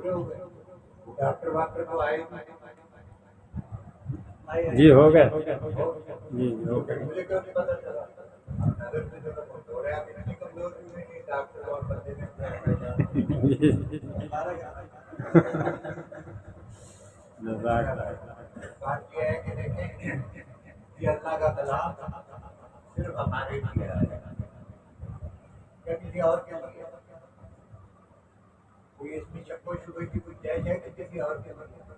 پورے ہو گئے. ڈاکٹر واکٹر تو آئے جی ہو گئے جی ہو گئے. مجھے کیوں نہیں پتا چلا. نظر سے جو ہو رہا ہے اتنی کمزور نہیں ڈاکٹر اور بندے نے بات یہ ہے کہ دیکھیں یہ اللہ کا کلام صرف ہمارے لیے ہے یا کسی اور کے لیے. کوئی اس میں شک و شبے کی گنجائش ہے کہ کسی اور کے لیے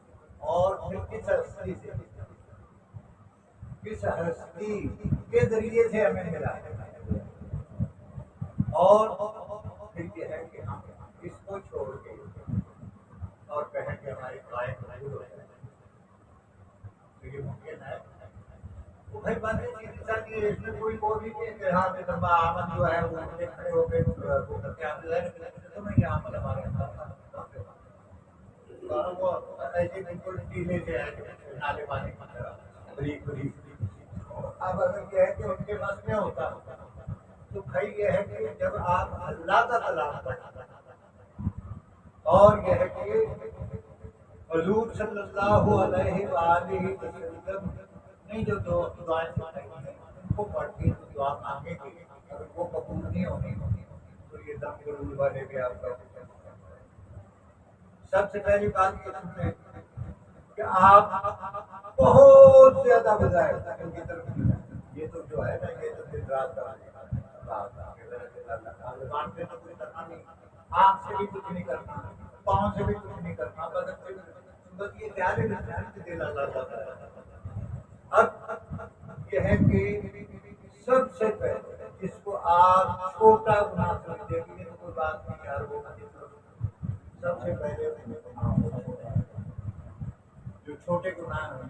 اور پھر کس ہستی سے کس ہستی کے ذریعے سے ہمیں ملا اور پھر یہ ہے کہ ہم اس کو چھوڑ کے اور کہیں کہ ہماری دعائیں قبول ہو جائیں تو یہ ممکن ہے. وہ بھائی بات ہے اس میں کوئی وہ بھی نہیں کہ ہاں لمبا آمد جو ہے وہ کھڑے ہو کے وہ کر کے آپ نہیں عمل ہمارے اندر وہ ایسے بالکل ڈیلے سے ہے نالے پانی کی طرح بریک بریک. اب اگر یہ ہے کہ ان کے پاس میں ہوتا تو بھائی یہ ہے کہ جب آپ اللہ کا کلام پڑھیں اور یہ ہے کہ حضور صلی اللہ علیہ وآلہ وسلم نے جو دعائیں سکھائی ہیں ان کو پڑھ کے دعا مانگیں گے اگر وہ قبول نہیں ہونی تو یہ دم ضرور والے بھی آپ کا. سب سے پہلی بات یہ سنیں کہ آپ بہت زیادہ بجائے کی طرف یہ تو جو ہے نا یہ تو دن رات کا زبان پہ تو کچھ کرنا نہیں, آنکھ سے بھی کچھ نہیں کرنا, پاؤں سے بھی کچھ نہیں کرنا, بدن سے بس یہ دل اللہ تعالیٰ. اب یہ ہے کہ سب سے پہلے جس کو آپ چھوٹا گناہ سمجھتے ہیں تو کوئی بات نہیں یار وہ سب سے پہلے جو چھوٹے گناہ